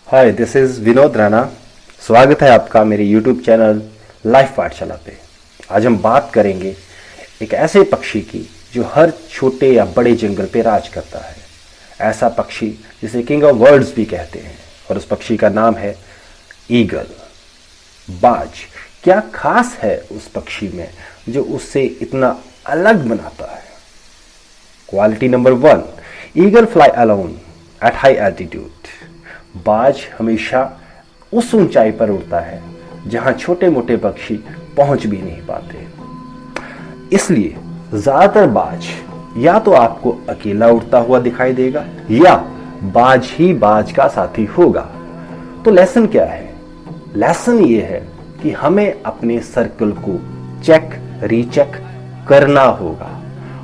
Hi, this is Vinod Rana. स्वागत है आपका मेरे यूट्यूब चैनल लाइफ पाठशाला पे। आज हम बात करेंगे एक ऐसे पक्षी की जो हर छोटे या बड़े जंगल पे राज करता है। ऐसा पक्षी जिसे किंग ऑफ बर्ड्स भी कहते हैं, और उस पक्षी का नाम है ईगल, बाज। क्या खास है उस पक्षी में जो उससे इतना अलग बनाता है? Quality number 1, eagle fly alone at high altitude. बाज हमेशा उस ऊंचाई पर उड़ता है जहां छोटे मोटे पक्षी पहुंच भी नहीं पाते। इसलिए ज्यादातर बाज या तो आपको अकेला उड़ता हुआ दिखाई देगा या बाज ही बाज का साथी होगा। तो लेसन क्या है? लेसन ये है कि हमें अपने सर्कल को चेक रीचेक करना होगा।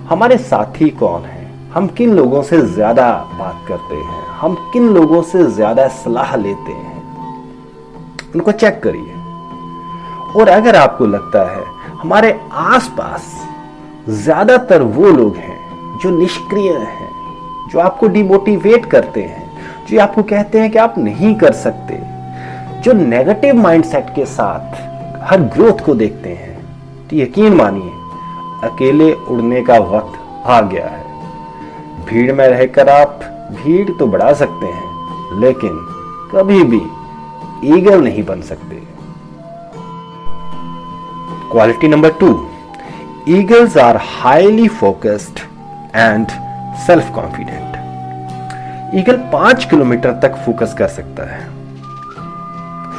हमारे साथी कौन है, हम किन लोगों से ज्यादा बात करते हैं, हम किन लोगों से ज्यादा सलाह लेते हैं, उनको चेक करिए। और अगर आपको लगता है हमारे आसपास ज्यादातर वो लोग हैं जो निष्क्रिय हैं, जो आपको डिमोटिवेट करते हैं, जो आपको कहते हैं कि आप नहीं कर सकते, जो नेगेटिव माइंडसेट के साथ हर ग्रोथ को देखते हैं, तो यकीन मानिए अकेले उड़ने का वक्त आ गया है। भीड़ में रहकर आप भीड़ तो बढ़ा सकते हैं, लेकिन कभी भी ईगल नहीं बन सकते। Quality number 2, eagles are highly focused and self confident. Eagle 5 kilometre तक फोकस कर सकता है।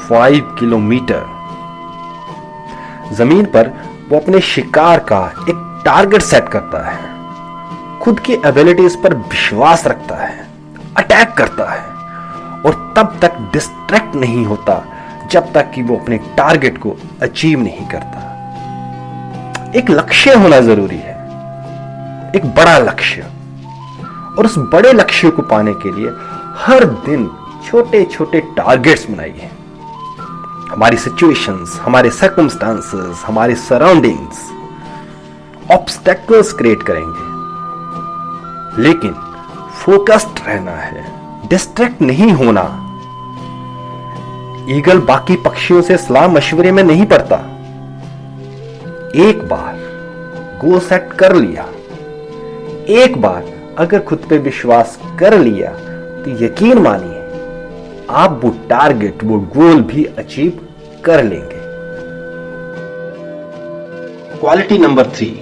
5 किलोमीटर। जमीन पर वो अपने शिकार का एक टारगेट सेट करता है, खुद की एबिलिटीज पर विश्वास रखता है, अटैक करता है, और तब तक डिस्ट्रैक्ट नहीं होता जब तक कि वो अपने टारगेट को अचीव नहीं करता। एक लक्ष्य होना जरूरी है, एक बड़ा लक्ष्य, और उस बड़े लक्ष्य को पाने के लिए हर दिन छोटे छोटे टारगेट्स बनाइए। हमारी सिचुएशंस, हमारे सर्कमस्टांसेस, हमारे सराउंडिंग्स ऑब्स्टेकल्स क्रिएट करेंगे, लेकिन फोकस्ड रहना है, डिस्ट्रैक्ट नहीं होना। ईगल बाकी पक्षियों से सलाह मशवरे में नहीं पड़ता। एक बार गोल सेट कर लिया, एक बार अगर खुद पे विश्वास कर लिया, तो यकीन मानिए आप वो टारगेट, वो गोल भी अचीव कर लेंगे। Quality number 3,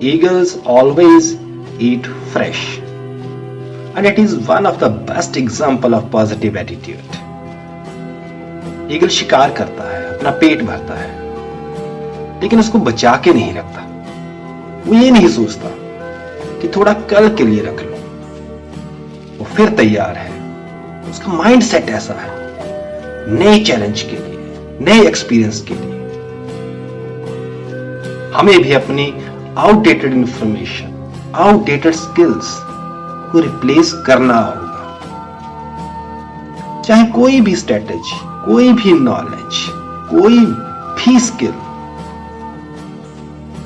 eagles always eat fresh, and it is one of the best example of positive attitude. Eagle शिकार करता है, अपना पेट भरता है, लेकिन उसको बचा के नहीं रखता। वो ये नहीं सोचता कि थोड़ा कल के लिए रख लो, वो फिर तैयार है। उसका माइंड सेट ऐसा है, नए चैलेंज के लिए, नए एक्सपीरियंस के लिए। हमें भी अपनी आउटडेटेड इंफॉर्मेशन, आउटडेटेड स्किल्स को रिप्लेस करना होगा। चाहे कोई भी स्ट्रेटेजी, कोई भी नॉलेज, कोई भी स्किल,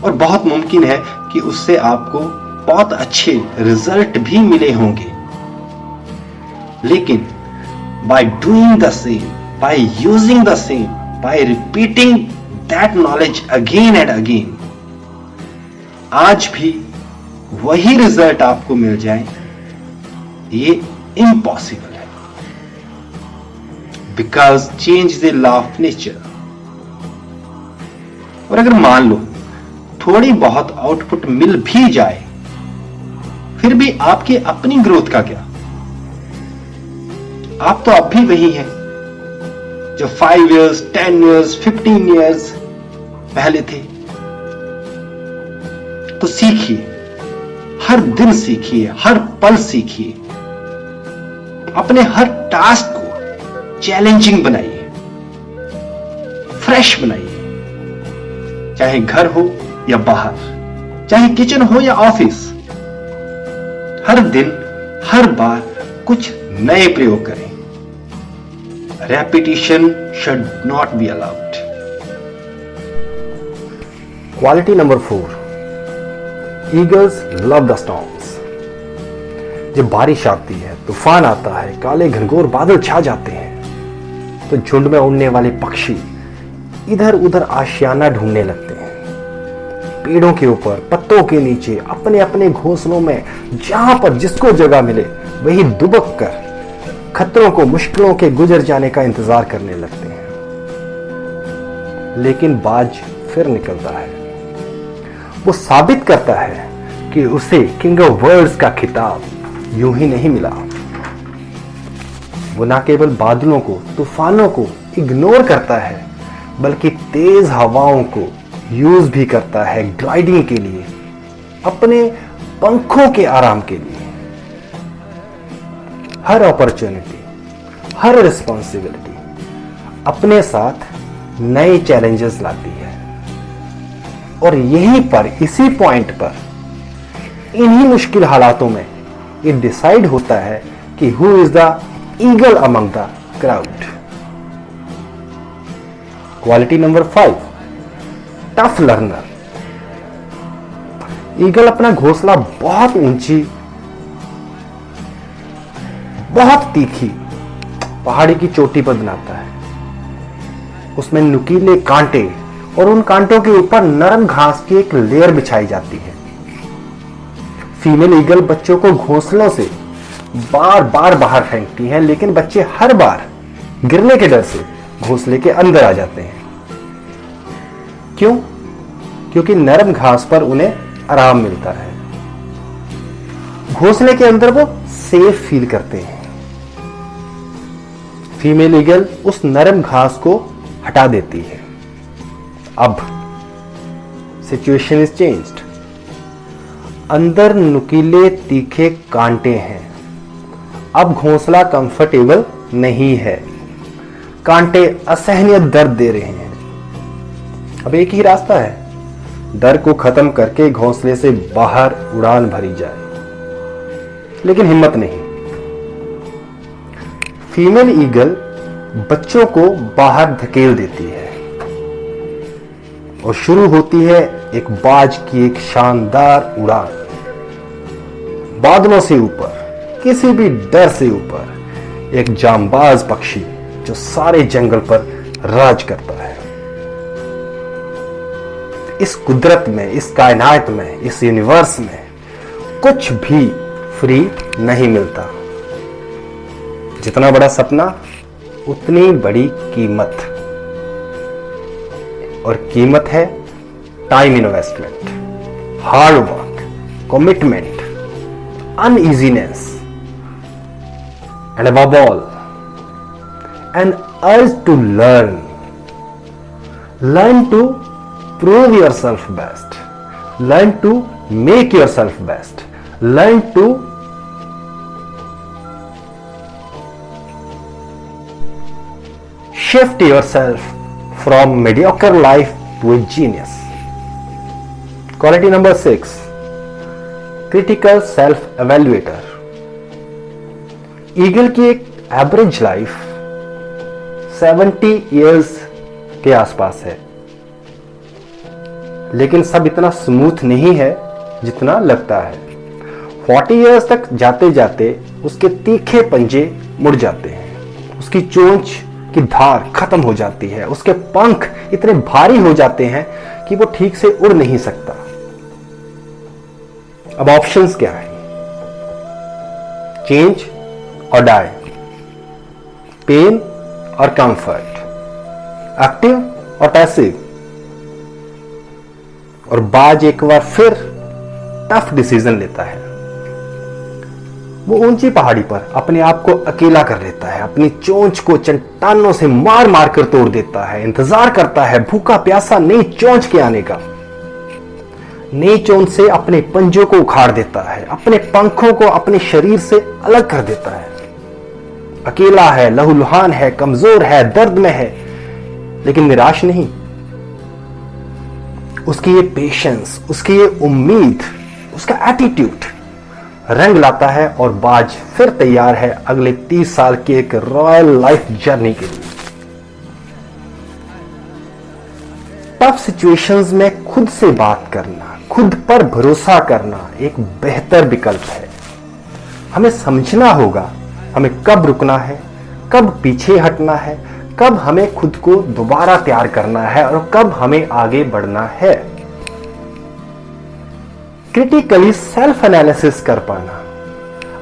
और बहुत मुमकिन है कि उससे आपको बहुत अच्छे रिजल्ट भी मिले होंगे। लेकिन by doing the same, by using the same, bye repeating that knowledge again and again, आज भी वही रिजल्ट आपको मिल जाए, ये इम्पॉसिबल है। Because change is a law of nature. और अगर मान लो थोड़ी बहुत आउटपुट मिल भी जाए, फिर भी आपकी अपनी ग्रोथ का क्या? आप तो अब भी वही हैं जो 5 years, 10 years, 15 years पहले थे। तो सीखिए, हर दिन सीखिए, हर पल सीखिए, अपने हर टास्क को चैलेंजिंग बनाइए, फ्रेश बनाइए। चाहे घर हो या बाहर, चाहे किचन हो या ऑफिस, हर दिन, हर बार कुछ नए प्रयोग करें। Repetition should not be allowed. Quality number 4, eagles love the storms. जब बारिश आती है, तूफान आता है, काले घनघोर बादल छा जाते हैं, तो झुंड में उड़ने वाले पक्षी इधर उधर आशियाना ढूंढने लगते हैं। पेड़ों के ऊपर, पत्तों के नीचे, अपने अपने घोंसलों में जहां पर जिसको जगह मिले वही दुबक कर खतरों को, मुश्किलों के गुजर जाने का इंतजार करने लगते हैं। लेकिन बाज फिर निकलता है। वो साबित करता है कि उसे किंग ऑफ बर्ड्स का खिताब यूं ही नहीं मिला। वो न केवल बादलों को, तूफानों को इग्नोर करता है, बल्कि तेज हवाओं को यूज भी करता है ग्लाइडिंग के लिए, अपने पंखों के आराम के लिए। हर अपॉर्चुनिटी, हर रिस्पॉन्सिबिलिटी अपने साथ नए चैलेंजेस लाती है। और यहीं पर, इसी पॉइंट पर, इन्हीं मुश्किल हालातों में ये डिसाइड होता है कि who is the eagle among the crowd. Quality number 5, tough learner. Eagle अपना घोंसला बहुत ऊंची, बहुत तीखी पहाड़ी की चोटी पर बनाता है। उसमें नुकीले कांटे और उन कांटों के ऊपर नरम घास की एक लेयर बिछाई जाती है। फीमेल ईगल बच्चों को घोंसलों से बार बार बाहर फेंकती है, लेकिन बच्चे हर बार गिरने के डर से घोंसले के अंदर आ जाते हैं। क्यों? क्योंकि नरम घास पर उन्हें आराम मिलता है। घोंसले के अंदर वो सेफ फील करते हैं। फीमेल ईगल उस नरम घास को हटा देती है। अब सिचुएशन इज चेंज्ड। अंदर नुकीले तीखे कांटे हैं। अब घोंसला कंफर्टेबल नहीं है। कांटे असहनीय दर्द दे रहे हैं। अब एक ही रास्ता है, डर को खत्म करके घोंसले से बाहर उड़ान भरी जाए। लेकिन हिम्मत नहीं। फीमेल ईगल बच्चों को बाहर धकेल देती है और शुरू होती है एक बाज की एक शानदार उड़ान। बादलों से ऊपर, किसी भी डर से ऊपर, एक जांबाज पक्षी जो सारे जंगल पर राज करता है। इस कुदरत में, इस कायनात में, इस यूनिवर्स में कुछ भी फ्री नहीं मिलता। जितना बड़ा सपना, उतनी बड़ी कीमत। और कीमत है time investment, hard work, commitment, uneasiness, and above all an urge to learn to prove yourself best, learn to make yourself best, learn to shift yourself from mediocre life to a genius. Quality number 6, critical self evaluator. Eagle की एक average life 70 years के आसपास है, लेकिन सब इतना smooth नहीं है जितना लगता है। 40 इयर्स तक जाते जाते उसके तीखे पंजे मुड़ जाते हैं, उसकी चोंच की धार खत्म हो जाती है, उसके पंख इतने भारी हो जाते हैं कि वो ठीक से उड़ नहीं सकता। अब ऑप्शंस क्या है? चेंज और डाई, पेन और कंफर्ट, एक्टिव और पैसिव। और बाज एक बार फिर टफ डिसीजन लेता है। वो ऊंची पहाड़ी पर अपने आप को अकेला कर लेता है, अपनी चोंच को चट्टानों से मार मार कर तोड़ देता है, इंतजार करता है भूखा प्यासा नई चोंच के आने का। नई चोंच से अपने पंजों को उखाड़ देता है, अपने पंखों को अपने शरीर से अलग कर देता है। अकेला है, लहूलुहान है, कमजोर है, दर्द में है, लेकिन निराश नहीं। उसकी ये पेशेंस, उसकी ये उम्मीद, उसका एटीट्यूड रंग लाता है और बाज फिर तैयार है अगले 30 साल की एक रॉयल लाइफ जर्नी के लिए। टफ सिचुएशंस में खुद से बात करना, खुद पर भरोसा करना एक बेहतर विकल्प है। हमें समझना होगा हमें कब रुकना है, कब पीछे हटना है, कब हमें खुद को दोबारा तैयार करना है और कब हमें आगे बढ़ना है। क्रिटिकली सेल्फ एनालिसिस कर पाना,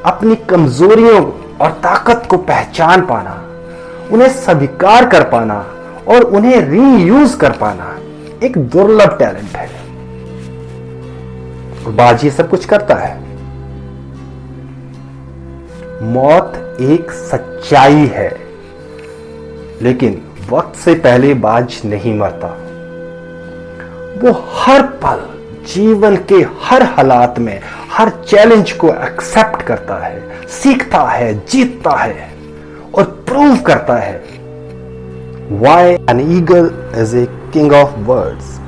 अपनी कमजोरियों और ताकत को पहचान पाना, उन्हें स्वीकार कर पाना और उन्हें रीयूज कर पाना एक दुर्लभ टैलेंट है। बाज ये सब कुछ करता है। मौत एक सच्चाई है, लेकिन वक्त से पहले बाज नहीं मरता। वो हर पल जीवन के हर हालात में हर चैलेंज को एक्सेप्ट करता है, सीखता है, जीतता है और प्रूव करता है। Why an eagle is a king of birds?